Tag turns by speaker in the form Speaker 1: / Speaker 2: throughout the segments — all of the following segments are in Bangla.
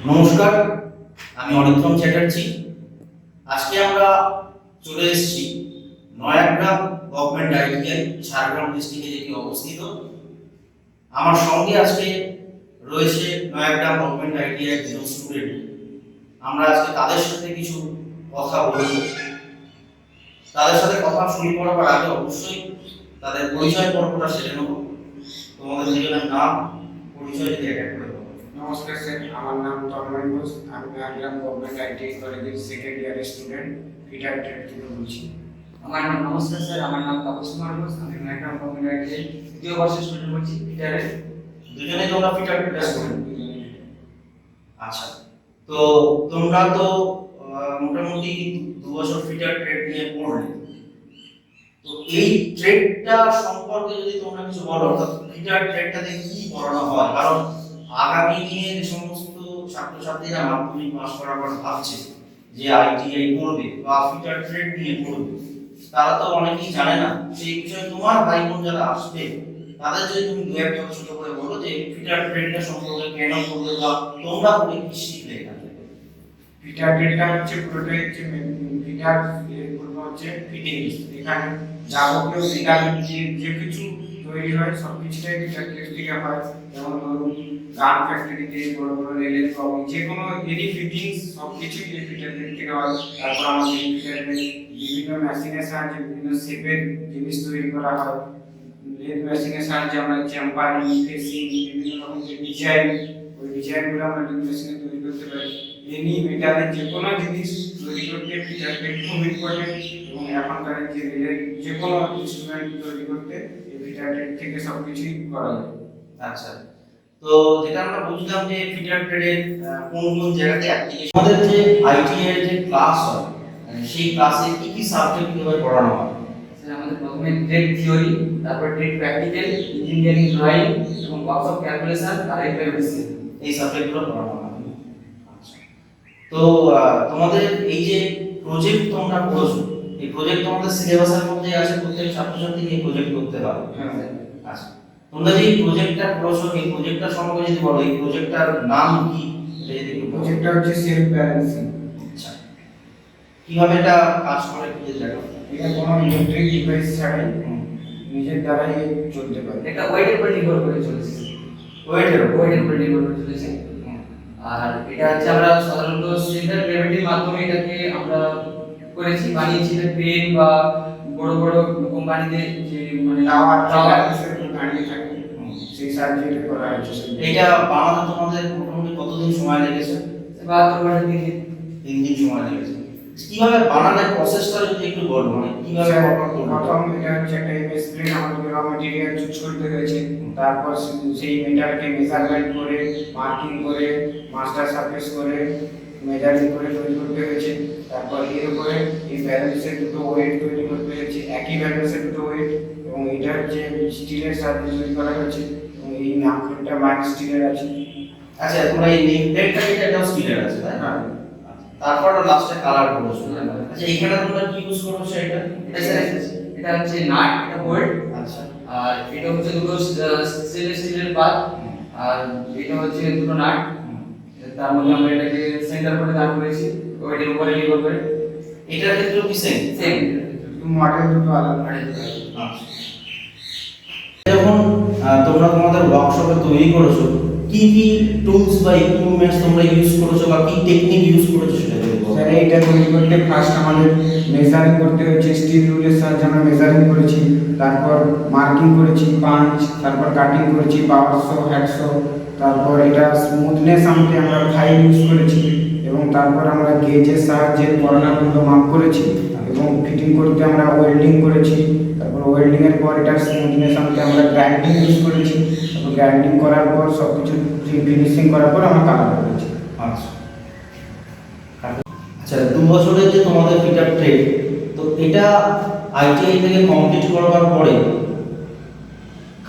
Speaker 1: নমস্কার, আমি অরিত্রম চ্যাটার্জি। আজকে আমরা চলে এসেছি নয়াগ্রাম গভর্নমেন্ট আইটিআই ঝাড়গ্রাম ডিস্ট্রিক্টে যেটি অবস্থিত। আমার সঙ্গে আজকে রয়েছে নয়াগ্রাম গভর্নমেন্ট আইটিআই দুজন স্টুডেন্ট। আমরা আজকে তাদের সাথে কিছু কথা বলব। তাদের সাথে কথা শুরু করার আগে অবশ্যই তাদের পরিচয় পর্বটা সেরে নেব। তোমাদের দুজনের নাম পরিচয় দিয়ে এক করে দেবো।
Speaker 2: নমস্কার স্যার, আমার নাম তন্ময় ঘোষ। আমি নয়াগ্রাম গভর্নমেন্ট আইটিআই কলেজের সেকেন্ড ইয়ারের স্টুডেন্ট, ফিটার ট্রেড থেকে বলছি।
Speaker 3: আমার নাম নমস্কার স্যার, আমার নাম তাপস কুমার ঘোষ। আমি নয়াগ্রাম গভর্নমেন্ট আইটিআই দ্বিতীয় বর্ষের স্টুডেন্ট বলছি, ফিটারের।
Speaker 1: দুজনেই তোমরা ফিটার ট্রেড স্টুডেন্ট? আচ্ছা, তো তোমরা তো মোটামুটি 2 বছর ফিটার ট্রেড নিয়ে পড়লে, তো এই ট্রেডটা সম্পর্কে যদি তোমরা কিছু বলো, অর্থাৎ ফিটার ট্রেডটাতে কি পড়ানো হয়? কারণ আগামী দিনে যে সমস্ত ছাত্রছাত্রীরা মাধ্যমিক পাস করার পর ভাবছে যে আইটিআই করবে বা ফিটার ট্রেড নিয়ে পড়বে, তারা তো অনেকেই জানে না। সেই বিষয়ে তোমার ভাই বোন যারা আসবে তাদের যদি তুমি দু একটা ছোট করে বলো যে ফিটার ট্রেডটা সম্পর্কে কেন করবে বা তোমরা পড়ে কি শিখলে এখান থেকে।
Speaker 2: ফিটার ট্রেডটা হচ্ছে পুরোটাই হচ্ছে ফিটার হচ্ছে ফিটিং। এখানে যাবতীয় ফিটার যে কিছু তৈরি হয় সব কিছুটাই ফিটার ট্রেড থেকে হয়। যেমন ধরুন গান ফ্যাক্টরিতে বড় বড় রেলের প্রবলেম, যে কোনো এনি ফিটিংস সব কিছুই এই ফিটার ট্রেড থেকে হয়। তারপর আমাদের ফিটার ট্রেড বিভিন্ন মেশিনের সাহায্যে বিভিন্ন শেপের জিনিস তৈরি করা হয়। লেদ মেশিনের সাহায্যে আমরা চেম্পারিং, ফেসিং, বিভিন্ন রকম যে ডিজাইন, ওই ডিজাইনগুলো আমরা লেদ মেশিনে তৈরি করতে পারি। এনি মেটালের যে কোনো জিনিস তৈরি করতে ফিটার ট্রেড খুব ইম্পর্টেন্ট। এবং এখনকার যে রেলের যে কোনো ইনস্ট্রুমেন্ট তৈরি করতে এই ফিটার ট্রেড থেকে সব কিছুই করা যায়।
Speaker 1: আচ্ছা, তো যেটা আমরা বুঝলাম যে ফিটার ট্রেডের কোন কোন জায়গাতে অ্যাপ্লিকেশন, আমাদের যে আইটিআই এর যে ক্লাস হয় সেই ক্লাসে কি কি সাবজেক্ট কিভাবে পড়ানো হয়?
Speaker 3: স্যার আমাদের প্রথমে ট্রেড থিওরি, তারপর ট্রেড প্র্যাকটিক্যাল, ইঞ্জিনিয়ারিং ড্রয়িং এবং ওয়ার্কশপ ক্যালকুলেশন আর এক্সপেরিমেন্টস,
Speaker 1: এই সাবজেক্টগুলো পড়ানো হয়। আচ্ছা, তো তোমাদের এই যে প্রজেক্ট তোমরা করেছো, এই প্রজেক্ট তোমাদের সিলেবাসের মধ্যে আছে, প্রত্যেক ছাত্রছাত্রীকে এই প্রজেক্ট করতে হবে। আচ্ছা, তোমরা যে প্রজেক্টটা করেছো এই প্রজেক্টটা সম্পর্কে যদি বলো, এই প্রজেক্টটার নাম কি? এটা যদি একটু বলো।
Speaker 2: প্রজেক্টটা হচ্ছে সেলফ ব্যালেন্সিং।
Speaker 1: আচ্ছা, কিভাবে এটা কাজ করে একটু দেখো।
Speaker 2: এটা কোনো ইলেকট্রিক ডিভাইস ছাড়াই নিজের দ্বারাই চলতে পারে।
Speaker 3: এটা ওয়েটের উপর নির্ভর করে চলেছে।
Speaker 1: ওয়েটের
Speaker 3: উপর নির্ভর করে চলেছে। আর এটা হচ্ছে আমরা সাধারণত সেন্টার গ্র্যাভিটির মাধ্যমে এটাকে আমরা করেছি, বানিয়েছি। পেন বা বড় বড় কোম্পানিতে যে মানে
Speaker 2: টাওয়ার
Speaker 3: টাওয়ার
Speaker 2: দাঁড়িয়ে থাকে, সেই সাহায্যে এটা করা হয়েছে।
Speaker 1: এটা বানাতে তোমাদের মোটামুটি কতদিন সময় লেগেছে?
Speaker 3: 72 ঘন্টা 3 দিন।
Speaker 1: 3 দিন সময় লেগেছে। কিভাবে বানানোর প্রসেসটা যদি একটু বলো, মানে কিভাবে
Speaker 2: প্রথম এটা হচ্ছে একটা এমএস প্লেন আমাদের র ম্যাটেরিয়াল চুজ করতে হয়েছে। তারপর সেই মেটালকে মেজারমেন্ট করে, মার্কিং করে, মাস্টার সারফেস করে, মেজারিং করে তৈরি করতে হয়েছে। তারপর এর উপরে এই ব্যালেন্সের দুটো ওয়েট তৈরি করতে হয়েছে, একই ব্যালেন্সের দুটো ওয়েট। এবং এটা হচ্ছে স্টিলের সাহায্যে তৈরি করা হয়েছে এবং এই নামপ্লেটটা মাইক স্টিলের আছে।
Speaker 1: আচ্ছা, তোমরা এই নেম প্লেটটা এটাও স্টিলের আছে, তাই না? তারপর লাস্টে কালার করেছো। আচ্ছা, এখানে তোমরা কি ইউজ করছো?
Speaker 3: এটা হচ্ছে নাট, এটা বোল্ট।
Speaker 1: আচ্ছা,
Speaker 3: আর এটা হচ্ছে দুটো স্টেলের পাত। আর এটা হচ্ছে দুটো নাট। তার মধ্যে আমরা এটাকে সেন্টার করে দাঁড় করেছি ওইটার উপরে নির্ভর করে।
Speaker 1: এটার ক্ষেত্রেও কি সেম?
Speaker 2: মডেল দুটো আলাদা।
Speaker 1: আচ্ছা, যখন তোমরা তোমাদের ওয়ার্কশপে তৈরি করেছো, কি কি টুলস বা ইকুইপমেন্টস তোমরা ইউজ করেছো বা কি টেকনিক ইউজ করেছো সেটা বলবো।
Speaker 2: স্যার এটা তৈরি করতে ফার্স্ট আমাদের মেজারিং করতে হয়েছে, স্টিল রুলের সাহায্যে আমরা মেজারিং করেছি। তারপর মার্কিং করেছি, পাঞ্চ, তারপর কাটিং করেছি, পাওয়ার শো, হ্যাকশো। তারপর এটা স্মুথনেস আনতে আমরা ফাইল ইউজ করেছি। এবং তারপর আমরা গেজের সাহায্যে কর্নারগুলো মাপ করেছি। এবং ফিটিং করতে আমরা ওয়েল্ডিং করেছি। তারপর ওয়েল্ডিং এর পর এটা স্মুথনেস আনতে আমরা গ্রাইন্ডিং ইউজ করেছি। তারপর গ্রাইন্ডিং করার পর সব কিছু ফিনিশিং করার পর আমরা কালার করেছি।
Speaker 1: আচ্ছা, আচ্ছা, 2 বছরের যে তোমাদের ফিটার ট্রেড, তো এটা আইটিআই থেকে কমপ্লিট করবার পরে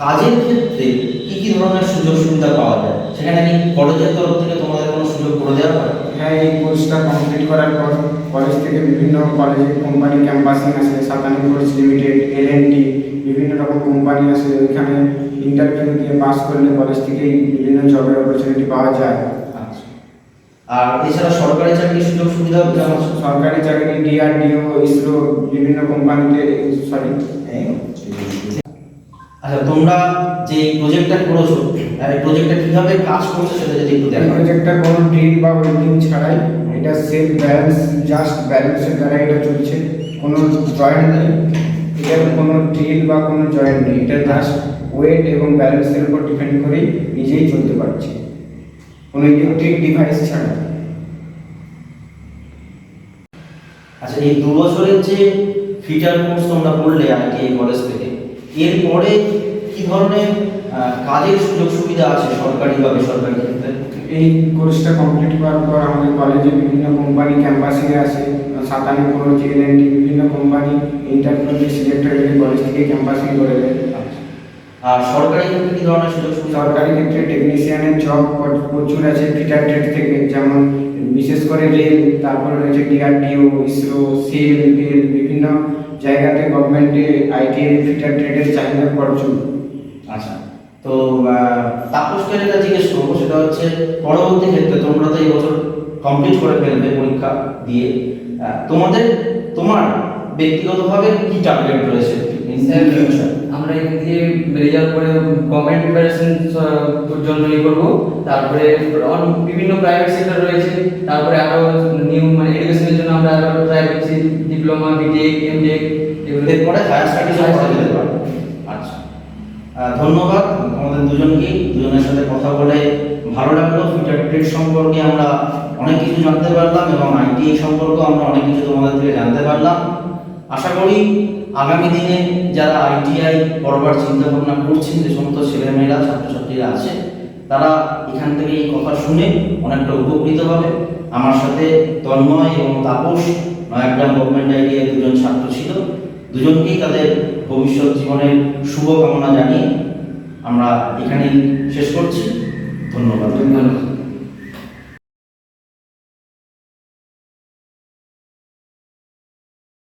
Speaker 1: কাজের ক্ষেত্রে কি কি ধরনের সুযোগ সুবিধা পাওয়া যায়? সেখানে কি কলেজের তরফ থেকে তোমাদের কোনো সুযোগ করে দেওয়া হয়?
Speaker 2: হ্যাঁ, এই কোর্সটা কমপ্লিট করার পর কলেজ থেকে বিভিন্ন কলেজে কোম্পানি ক্যাম্পাসিং আছে, সাতানি কোর্স লিমিটেড, এলএনটি, বিভিন্ন রকম কোম্পানি আছে। ওইখানে ইন্টারভিউ দিয়ে পাস করলে কলেজ থেকেই বিভিন্ন জবের অপরচুনিটি পাওয়া যায়।
Speaker 1: আচ্ছা, আর এছাড়া সরকারি চাকরির সুযোগ সুবিধা যেমন
Speaker 2: সরকারি চাকরি ডিআরডিও, ইসরো, বিভিন্ন কোম্পানিতে, সরি,
Speaker 1: আচ্ছা, তোমরা যে প্রজেক্টটা করেছো এই প্রজেক্টটা কিভাবে কাজ করছে সেটা যদি একটু দেখো।
Speaker 2: প্রজেক্টটা কোনো ড্রিল বা ওয়েল্ডিং ছাড়াই, এটা সেলফ ব্যালেন্স, জাস্ট ব্যালেন্সের দ্বারা এটা চলছে, কোনো জয়েন্ট নেই, এটার কোনো ড্রিল বা কোনো জয়েন্ট নেই, এটা জাস্ট ওয়েট এবং ব্যালেন্সের উপর ডিপেন্ড করেই নিজেই চলতে পারছে, কোনো ইলেকট্রিক ডিভাইস ছাড়া।
Speaker 1: আচ্ছা, এই 2 বছরের যে ফিটার কোর্স তোমরা করলে আইটিআই কলেজ থেকে, এরপরে কি ধরনের কাজের সুযোগ সুবিধা আছে সরকারি বা বেসরকারি ক্ষেত্রে?
Speaker 2: এই কোর্সটা কমপ্লিট করার পর আমাদের কলেজে বিভিন্ন কোম্পানি ক্যাম্পাসে আসে, 57 কোনো জেএনএনটি বিভিন্ন কোম্পানি ইন্টারভিউতে সিলেক্ট হয়ে গেলে কলেজ থেকে ক্যাম্পাসিং করে দেয়।
Speaker 1: আর সরকারি ক্ষেত্রে কি ধরনের সুযোগ সুবিধা?
Speaker 2: সরকারি ক্ষেত্রে টেকনিশিয়ানের জব প্রচুর আছে ফিটার ট্রেড থেকে, যেমন বিশেষ করে রেল, তারপরে রয়েছে ডিআরডিও, ইসরো, সেল, বেল, বিভিন্ন জায়গাতে গভর্নমেন্টে আইটিআই ফিটার ট্রেডের চাহিদা প্রচুর।
Speaker 1: আচ্ছা, তো তাপসকে যেটা জিজ্ঞেস করবো সেটা হচ্ছে পরবর্তী ক্ষেত্রে তোমরা তো এই বছর কমপ্লিট করে ফেলবে পরীক্ষা দিয়ে, তোমার ব্যক্তিগতভাবে কি টার্গেট রয়েছে ইন ফিউচার?
Speaker 3: আমরা এখান থেকে রেজাল্ট করে গভর্নমেন্ট প্রিপারেশন জন্য ই করবো, তারপরে বিভিন্ন প্রাইভেট সেক্টর রয়েছে, তারপরে আরো নিউ মানে এডুকেশনের জন্য আমরা আরো ট্রাই করছি, ডিপ্লোমা, বিটেক, এমটেক, এগুলো
Speaker 1: এরপরে হায়ার স্টাডিজ করা যেতে পারে। আচ্ছা, ধন্যবাদ আমাদের দুজনের সাথে কথা বলে ভালো লাগলো। ফিটার ট্রেড সম্পর্কে আমরা অনেক কিছু জানতে পারলাম এবং আইটিআই সম্পর্কে আমরা অনেক কিছু তোমাদের থেকে জানতে পারলাম। আশা করি আগামী দিনে যারা আইটিআই করবার চিন্তা ভাবনা করছেন, যে সমস্ত ছেলেমেয়েরা ছাত্রছাত্রীরা আছে, তারা এখান থেকে এই কথা শুনে অনেকটা উপকৃত হবে। আমার সাথে তন্ময় এবং তাপস নয়াগ্রাম গভর্নমেন্ট আইটিআই দুজন ছাত্র ছিল। দুজনকেই তাদের ভবিষ্যৎ জীবনের শুভকামনা জানিয়ে আমরা এখানেই শেষ করছি। ধন্যবাদ।
Speaker 3: ধন্যবাদ।